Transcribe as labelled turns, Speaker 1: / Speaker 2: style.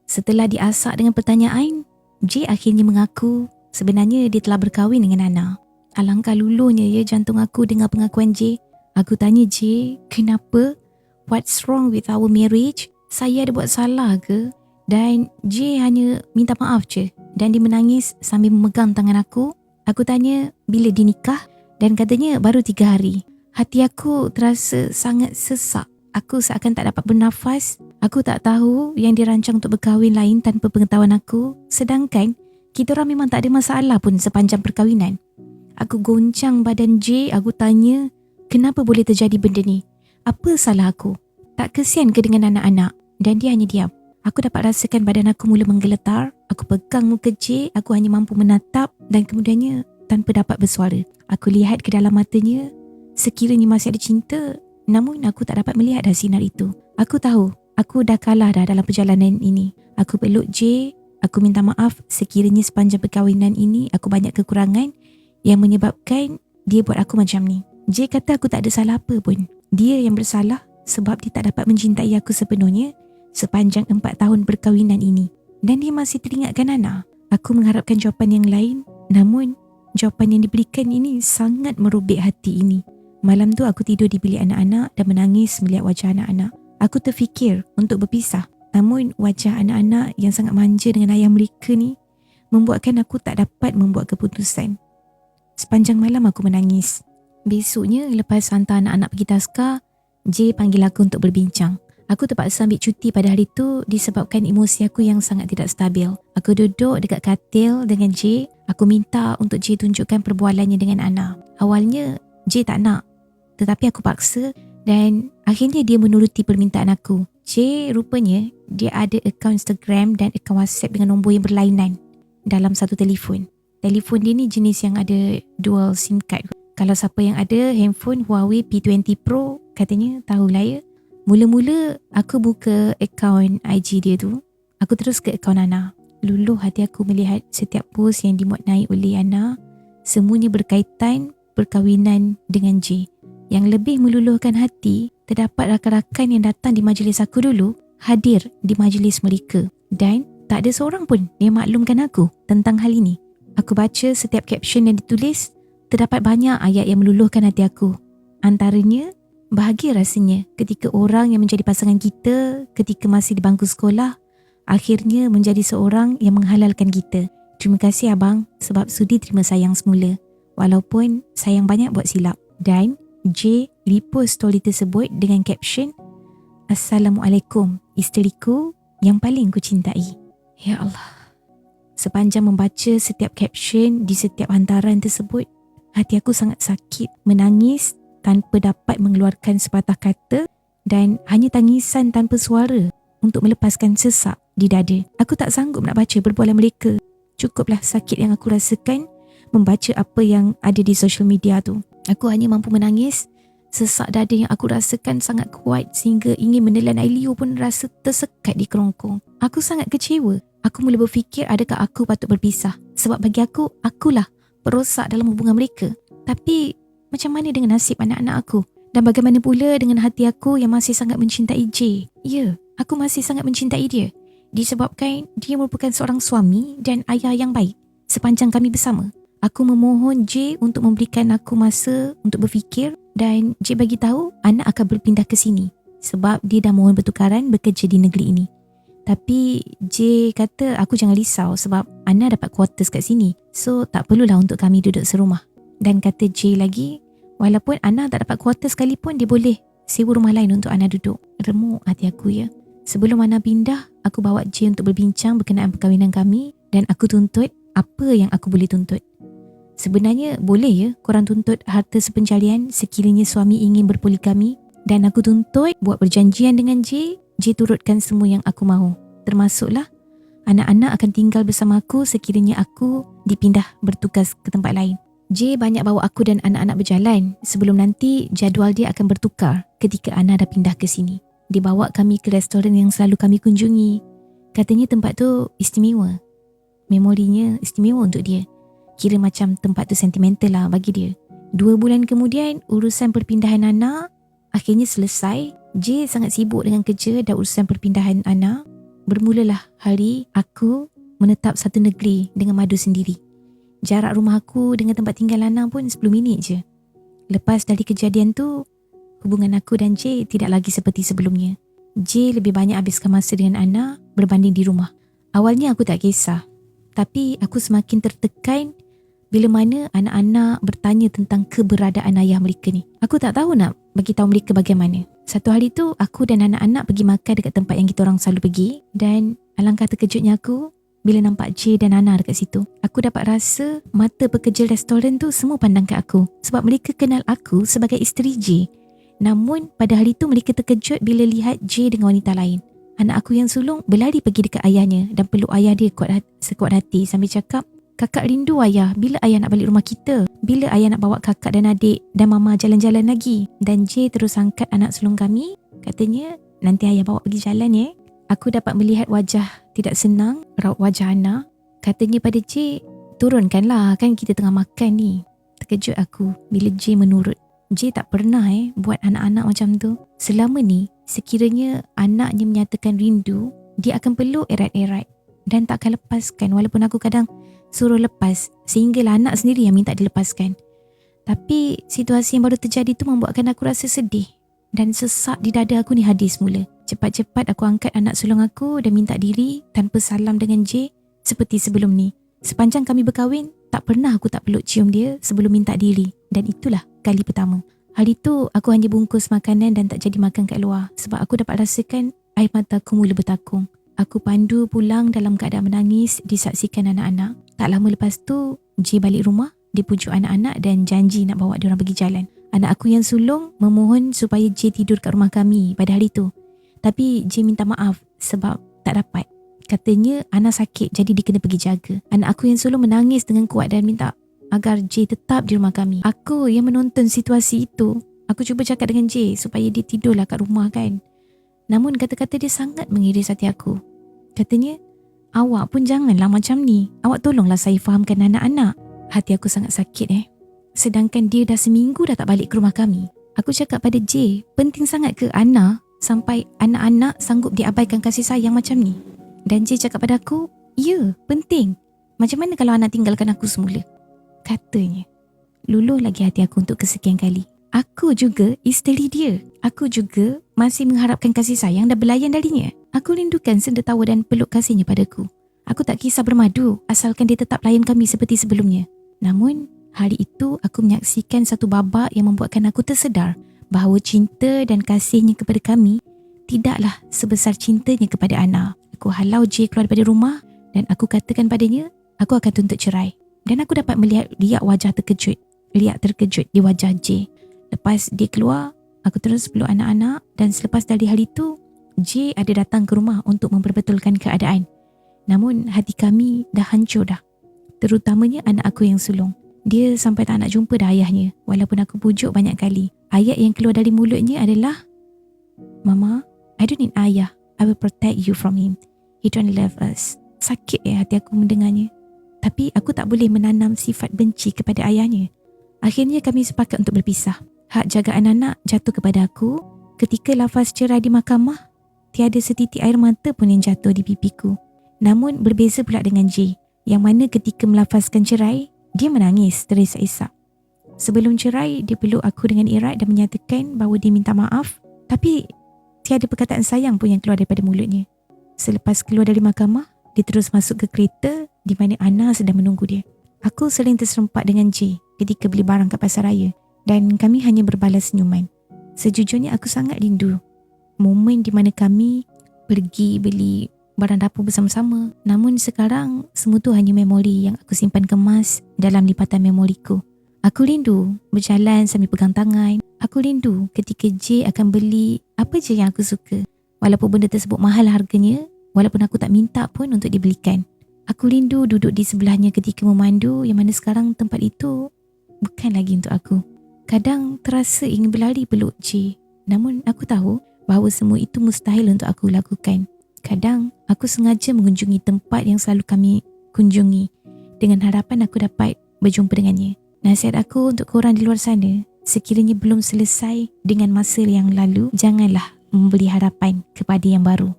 Speaker 1: Setelah diasak dengan pertanyaan, J akhirnya mengaku sebenarnya dia telah berkahwin dengan Ana. Alangkah luluhnya ya jantung aku dengar pengakuan J. Aku tanya J, kenapa? What's wrong with our marriage? Saya ada buat salah ke? Dan J hanya minta maaf je. Dan dia menangis sambil memegang tangan aku. Aku tanya bila dia nikah dan katanya baru 3 hari. Hati aku terasa sangat sesak. Aku seakan tak dapat bernafas. Aku tak tahu yang dirancang untuk berkahwin lain tanpa pengetahuan aku. Sedangkan kita orang memang tak ada masalah pun sepanjang perkahwinan. Aku goncang badan J. Aku tanya, kenapa boleh terjadi benda ni? Apa salah aku? Tak kesian ke dengan anak-anak? Dan dia hanya diam. Aku dapat rasakan badan aku mula menggeletar. Aku pegang muka J. Aku hanya mampu menatap dan kemudiannya tanpa dapat bersuara. Aku lihat ke dalam matanya. Sekiranya masih ada cinta, namun aku tak dapat melihat dah sinar itu. Aku tahu, aku dah kalah dah dalam perjalanan ini. Aku peluk J. Aku minta maaf sekiranya sepanjang perkahwinan ini aku banyak kekurangan yang menyebabkan dia buat aku macam ni. J kata aku tak ada salah apa pun. Dia yang bersalah sebab dia tak dapat mencintai aku sepenuhnya sepanjang 4 tahun perkahwinan ini. Dan dia masih teringatkan Ana. Aku mengharapkan jawapan yang lain, namun jawapan yang diberikan ini sangat merobek hati ini. Malam tu aku tidur di bilik anak-anak dan menangis melihat wajah anak-anak. Aku terfikir untuk berpisah. Namun wajah anak-anak yang sangat manja dengan ayah mereka ni membuatkan aku tak dapat membuat keputusan. Sepanjang malam aku menangis. Besoknya lepas hantar anak-anak pergi taska, J panggil aku untuk berbincang. Aku terpaksa ambil cuti pada hari tu disebabkan emosi aku yang sangat tidak stabil. Aku duduk dekat katil dengan J. Aku minta untuk J tunjukkan perbualannya dengan Ana. Awalnya J tak nak, tetapi aku paksa dan akhirnya dia menuruti permintaan aku. J rupanya dia ada akaun Instagram dan akaun WhatsApp dengan nombor yang berlainan dalam satu telefon. Telefon dia ni jenis yang ada dual SIM card. Kalau siapa yang ada handphone Huawei P20 Pro, katanya tahulah ya. Mula-mula aku buka akaun IG dia tu. Aku terus ke akaun Ana. Luluh hati aku melihat setiap post yang dimuat naik oleh Ana. Semuanya berkaitan perkahwinan dengan J. Yang lebih meluluhkan hati, terdapat rakan-rakan yang datang di majlis aku dulu hadir di majlis mereka. Dan tak ada seorang pun yang maklumkan aku tentang hal ini. Aku baca setiap caption yang ditulis, terdapat banyak ayat yang meluluhkan hati aku. Antaranya, bahagia rasanya ketika orang yang menjadi pasangan kita ketika masih di bangku sekolah akhirnya menjadi seorang yang menghalalkan kita. Terima kasih abang sebab sudi terima sayang semula. Walaupun sayang banyak buat silap. Dan J repost story tersebut dengan caption, Assalamualaikum, isteriku yang paling ku cintai. Ya Allah. Sepanjang membaca setiap caption di setiap hantaran tersebut, hati aku sangat sakit, menangis tanpa dapat mengeluarkan sepatah kata dan hanya tangisan tanpa suara untuk melepaskan sesak di dada. Aku tak sanggup nak baca perbualan mereka. Cukuplah sakit yang aku rasakan membaca apa yang ada di social media tu. Aku hanya mampu menangis. Sesak dada yang aku rasakan sangat kuat sehingga ingin menelan air liur pun rasa tersekat di kerongkong. Aku sangat kecewa. Aku mula berfikir adakah aku patut berpisah. Sebab bagi aku, akulah perosak dalam hubungan mereka. Tapi macam mana dengan nasib anak-anak aku? Dan bagaimana pula dengan hati aku yang masih sangat mencintai J? Ya, aku masih sangat mencintai dia. Disebabkan dia merupakan seorang suami dan ayah yang baik sepanjang kami bersama. Aku memohon J untuk memberikan aku masa untuk berfikir dan J bagi tahu anak akan berpindah ke sini sebab dia dah mohon bertukaran bekerja di negeri ini. Tapi J kata aku jangan risau sebab Ana dapat quarters kat sini. So tak perlulah untuk kami duduk serumah. Dan kata J lagi, walaupun Ana tak dapat quarters sekalipun dia boleh sewa rumah lain untuk Ana duduk. Remuk hati aku ya. Sebelum Ana pindah, aku bawa J untuk berbincang berkenaan perkahwinan kami dan aku tuntut apa yang aku boleh tuntut. Sebenarnya boleh ya korang tuntut harta sepencarian sekiranya suami ingin berpoligami dan aku tuntut buat perjanjian dengan J turutkan semua yang aku mahu. Termasuklah anak-anak akan tinggal bersama aku sekiranya aku dipindah bertugas ke tempat lain. J banyak bawa aku dan anak-anak berjalan sebelum nanti jadual dia akan bertukar ketika Ana dah pindah ke sini. Dia bawa kami ke restoran yang selalu kami kunjungi. Katanya tempat tu istimewa. Memorinya istimewa untuk dia. Kira macam tempat tu sentimental lah bagi dia. 2 bulan kemudian urusan perpindahan anak akhirnya selesai. J sangat sibuk dengan kerja dan urusan perpindahan Ana. bermulalah hari aku menetap satu negeri dengan madu sendiri. Jarak rumah aku dengan tempat tinggal Ana pun 10 minit je. Lepas dari kejadian tu, hubungan aku dan J tidak lagi seperti sebelumnya. J lebih banyak habiskan masa dengan Ana berbanding di rumah. Awalnya aku tak kisah, tapi aku semakin tertekan bila mana anak-anak bertanya tentang keberadaan ayah mereka ni. Aku tak tahu nak bagi tahu mereka bagaimana. Satu hari tu, aku dan anak-anak pergi makan dekat tempat yang kita orang selalu pergi, dan alangkah terkejutnya aku bila nampak J dan Ana dekat situ. Aku dapat rasa mata pekerja restoran tu semua pandang ke aku sebab mereka kenal aku sebagai isteri J. Namun pada hari tu mereka terkejut bila lihat J dengan wanita lain. Anak aku yang sulung berlari pergi dekat ayahnya dan peluk ayah dia sekuat hati sambil cakap, "Kakak rindu ayah, bila ayah nak balik rumah kita? Bila ayah nak bawa kakak dan adik dan mama jalan-jalan lagi?" Dan J terus angkat anak sulung kami. Katanya, "Nanti ayah bawa pergi jalan ya." Aku dapat melihat wajah tidak senang raut wajah Ana. Katanya pada J, "Turunkanlah, kan kita tengah makan ni." Terkejut aku bila J menurut. J tak pernah buat anak-anak macam tu. Selama ni, sekiranya anaknya menyatakan rindu, dia akan peluk erat-erat dan tak akan lepaskan walaupun aku kadang suruh lepas sehinggalah anak sendiri yang minta dilepaskan. Tapi situasi yang baru terjadi tu membuatkan aku rasa sedih dan sesak di dada aku ni hadis mula. Cepat-cepat aku angkat anak sulung aku dan minta diri tanpa salam dengan J seperti sebelum ni. Sepanjang kami berkahwin, tak pernah aku tak peluk cium dia sebelum minta diri, dan itulah kali pertama. Hari tu aku hanya bungkus makanan dan tak jadi makan kat luar sebab aku dapat rasakan air mataku mula bertakung. Aku pandu pulang dalam keadaan menangis disaksikan anak-anak. Tak lama lepas tu, J balik rumah, dia pujuk anak-anak dan janji nak bawa diorang pergi jalan. Anak aku yang sulung memohon supaya J tidur kat rumah kami pada hari tu. Tapi J minta maaf sebab tak dapat. Katanya Ana sakit jadi dia kena pergi jaga. Anak aku yang sulung menangis dengan kuat dan minta agar J tetap di rumah kami. Aku yang menonton situasi itu, aku cuba cakap dengan J supaya dia tidurlah kat rumah kan. Namun kata-kata dia sangat mengiris hati aku. Katanya, "Awak pun janganlah macam ni. Awak tolonglah saya fahamkan anak-anak." Hati aku sangat sakit Sedangkan dia dah seminggu dah tak balik ke rumah kami. Aku cakap pada J, penting sangat ke Ana sampai anak-anak sanggup diabaikan kasih sayang macam ni? Dan J cakap pada aku, "Ya, penting. Macam mana kalau anak tinggalkan aku semula?" Katanya. Luluh lagi hati aku untuk kesekian kali. Aku juga isteri dia. Aku juga masih mengharapkan kasih sayang dan belayan darinya. Aku rindukan senda tawa dan peluk kasihnya padaku. Aku tak kisah bermadu asalkan dia tetap layan kami seperti sebelumnya. Namun, hari itu aku menyaksikan satu babak yang membuatkan aku tersedar bahawa cinta dan kasihnya kepada kami tidaklah sebesar cintanya kepada Ana. Aku halau J keluar daripada rumah dan aku katakan padanya, aku akan tuntut cerai. Dan aku dapat melihat riak terkejut di wajah J. Lepas dia keluar, aku terus peluk anak-anak dan selepas dari hari itu, J ada datang ke rumah untuk memperbetulkan keadaan. Namun hati kami dah hancur dah. Terutamanya anak aku yang sulung. Dia sampai tak nak jumpa dah ayahnya walaupun aku pujuk banyak kali. Ayat yang keluar dari mulutnya adalah, "Mama, I don't need ayah. I will protect you from him. He don't love us." Sakit hati aku mendengarnya. Tapi aku tak boleh menanam sifat benci kepada ayahnya. Akhirnya kami sepakat untuk berpisah. Hak jagaan anak jatuh kepada aku. Ketika lafaz cerai di mahkamah, tiada setitik air mata pun yang jatuh di pipiku. Namun berbeza pula dengan J, yang mana ketika melafazkan cerai, dia menangis terisak-isak. Sebelum cerai, dia peluk aku dengan erat dan menyatakan bahawa dia minta maaf. Tapi tiada perkataan sayang pun yang keluar daripada mulutnya. Selepas keluar dari mahkamah, dia terus masuk ke kereta di mana Ana sedang menunggu dia. Aku sering terserempak dengan J ketika beli barang kat pasar raya dan kami hanya berbalas senyuman. Sejujurnya aku sangat rindu momen di mana kami pergi beli barang dapur bersama-sama. Namun sekarang semua tu hanya memori yang aku simpan kemas dalam lipatan memoriku. Aku rindu berjalan sambil pegang tangan. Aku rindu ketika J akan beli apa je yang aku suka. Walaupun benda tersebut mahal harganya, walaupun aku tak minta pun untuk dibelikan. Aku rindu duduk di sebelahnya ketika memandu yang mana sekarang tempat itu bukan lagi untuk aku. Kadang terasa ingin berlari peluk J. Namun aku tahu bahawa semua itu mustahil untuk aku lakukan. Kadang aku sengaja mengunjungi tempat yang selalu kami kunjungi dengan harapan aku dapat berjumpa dengannya. Nasihat aku untuk korang di luar sana, sekiranya belum selesai dengan masa yang lalu, janganlah memberi harapan kepada yang baru.